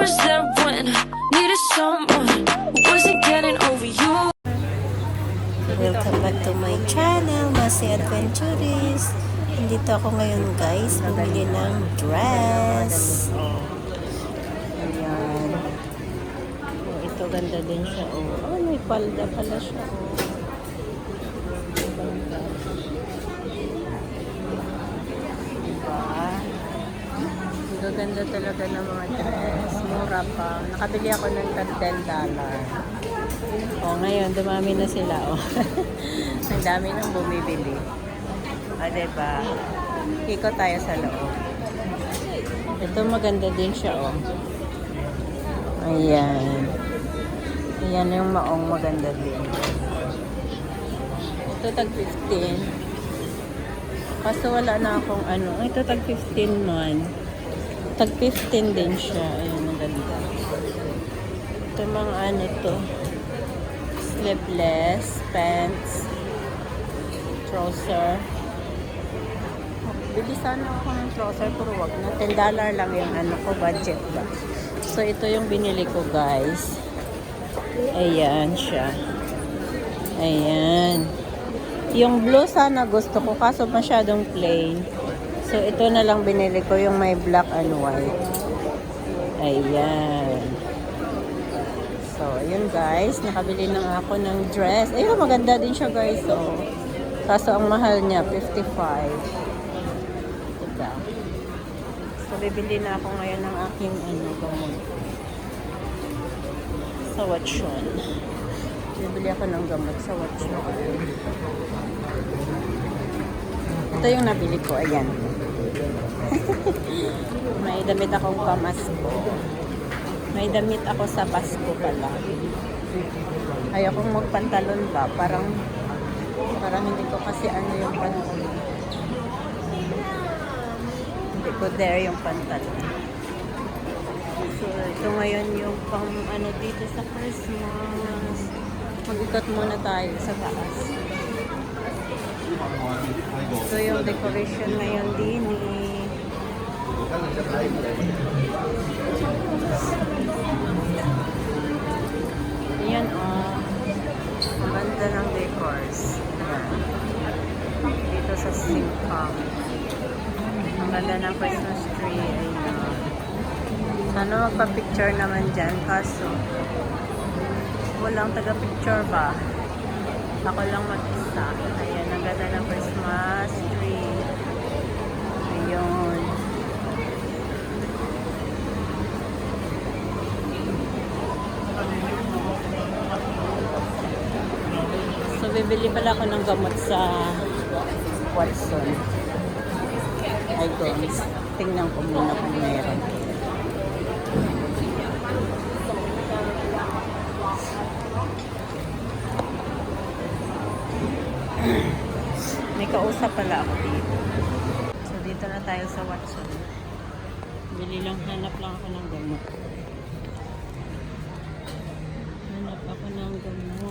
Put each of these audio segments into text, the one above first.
was there when I needed someone who wasn't getting over you. Welcome back to my channel, Masi Adventurist. Nandito ako ngayon guys, bumili ng dress. Ayan. Oh, ito ganda din siya. Oh, may palda pala siya. Ganda talaga ng mga dress. Mura pa. Nakabili ako ng $10. Oh, ngayon, dumami na sila. Oh. Ang dami nang bumibili. Diba? Ikot tayo sa loob. Ito maganda din siya. Oh. Ayan. Ayan yung maong maganda din. Ito tag 15. Kaso wala na akong ano. Ito tag 15 man. Tag 15 din siya. Ayan, ang ganda. Ito mga ano to. Sleeveless, pants, trouser. Bili sana ako ng trouser pero wag na. $10 lang yung ano ko, budget ba. So, ito yung binili ko guys. Ayan siya. Ayan. Yung blue sana gusto ko kaso masyadong plain. So, ito na lang binili ko yung may black and white. Ayan. So, ayun guys. Nakabili na ako ng dress. Ayun, maganda din siya guys. So, kaso ang mahal niya, $55. Diba? So, bibili na ako ngayon ng aking gamot. Sa Watchon. Bibili ako ng gamot sa Watchon. Ito yung nabili ko. Ayan. May damit akong pamasko. May damit ako sa Pasko pala. Ayokong magpantalon ba? Parang hindi ko kasi ano yung pantalon. Hindi ko dare yung pantalon. So, ito ngayon yung pang ano dito sa Christmas. Mag-ikot muna tayo sa taas. So, yung decoration ngayon din ayan ang ganda ng decors. Dito sa Simpang. Ang ganda ng Christmas tree. Ayan. Sana magpa-picture naman dyan kaso walang taga-picture ba? Ako lang mag-isa. Ayan, ang ganda ng Christmas tree. Ayun. So, bibili pala ako ng gamot sa Watson. Ay, guys. Tingnan ko muna kung meron. May kausap pala ako dito. So, dito na tayo sa Watson. Hanap lang ako ng gamot. Hanap ako ng gamot.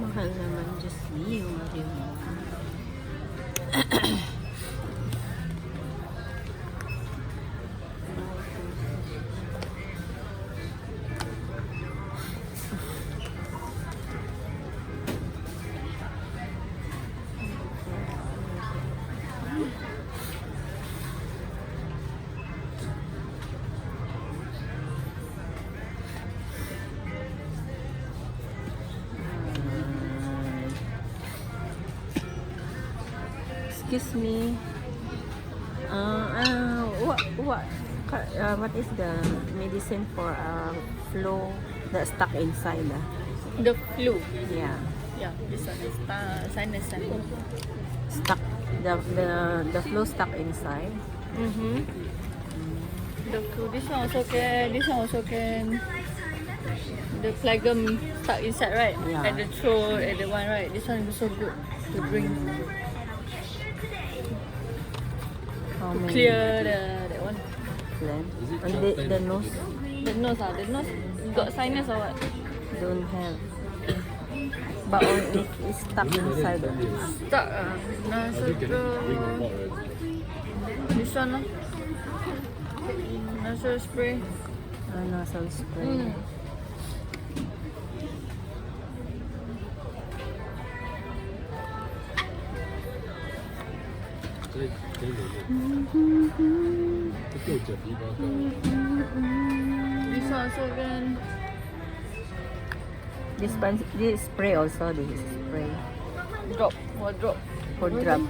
Mahal naman, Diyos me, yung Mario mo. Excuse me. What is the medicine for flu that stuck inside? The flu. Yeah, Yeah, this one is sinus. stuck. The flu stuck inside. Mm-hmm. The flu. This one also can. This one also can. The phlegm stuck inside, right? Yeah. At the throat, at the one, right? This one is so good to drink. How To many? clear that one. Then, and the nose The nose, the nose got sinus or what? don't have. But only it's stuck inside. Stuck. Nasal This one, nasal spray. Nasal spray. Mm. This one also can. This spray also. This spray Drop. What drop? for drop.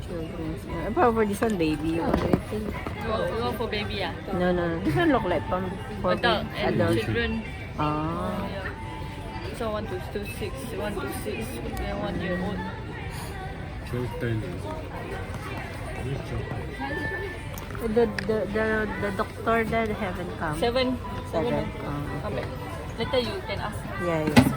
Children's. For this one, baby. You want refill? You want for baby, ah? No. This one look like pump for Adult and adult. children. Ah. Yeah. So 1 to 6, 1 to 6, then 1 year old. The doctor that haven't come. 7. Seven. Come back. Later you can ask. Yeah.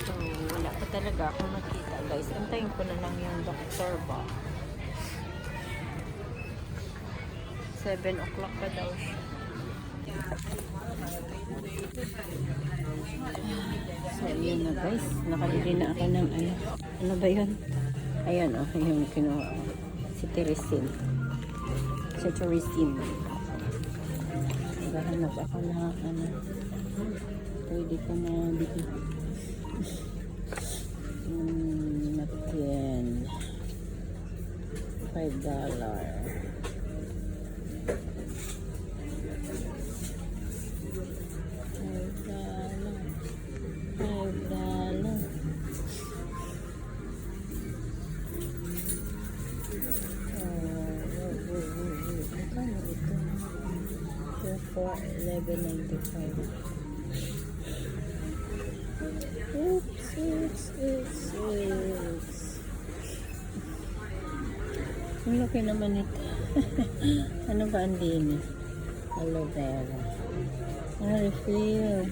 So, wala pa talaga akong nakita, guys. Antayin ko na lang yung doctor ba. 7 o'clock pa daw siya. So, yun na guys. Nakalili na ako ng ano. Ano ba yun? Ayan, yung kinuha ko. Cetirizine. Naghahanap ako na ano. Pwede ko na bigyan. Napkin. $5. For $11.95. Oops. Ang laki naman ito. Ano ba ang din? Aloe vera. Refill.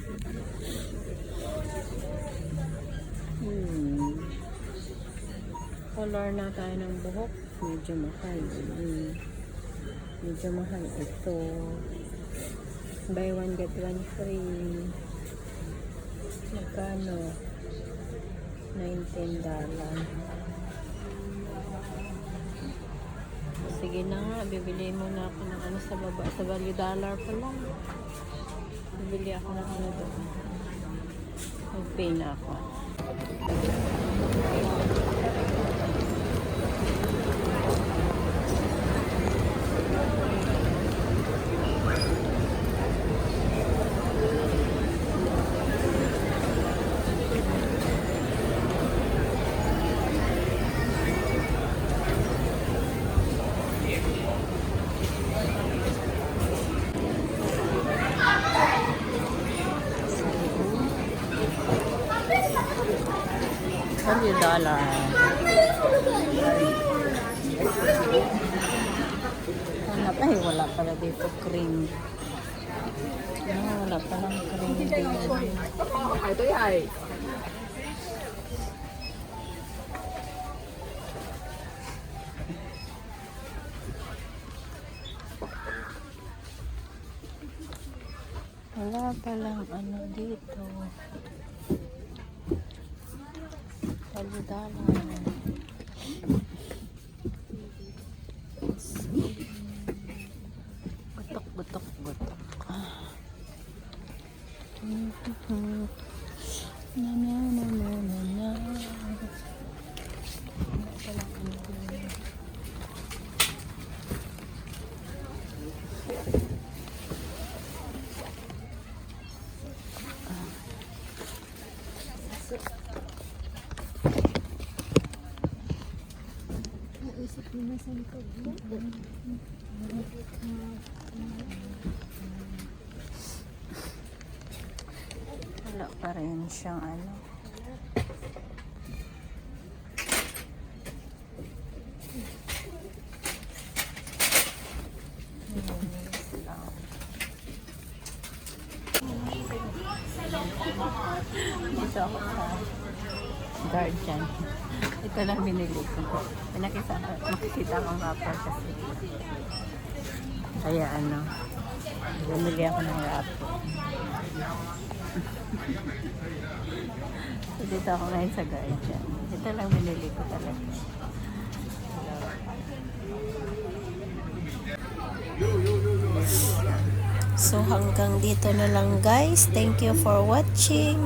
Color na tayo ng buhok. Medyo mahal. Medyo mahal ito. Buy one get one free. Magkano? $19. Sige na nga, bibili muna ako ng ano sa baba. Sa Value Dollar pa lang. Bibili ako ng ano doon. Mag-pay na ako. Value Dollar. Hanap ay wala pala dito cream. Wala palang cream dito. Ito ay. Wala palang ano dito. Value Dollar. Gutok, gutok, gutok. Na na na na na na. Wala palang ano dito. Wala pa rin siyang ano. Dito ako sa Guardian. Ito lang binili ko. Makikita akong wrapper kasi. Kaya ano, bumili ako ng wrapper. So, dito ako ngayon sa Guardian. Ito lang binili ko talaga. So hanggang dito na lang guys. Thank you for watching.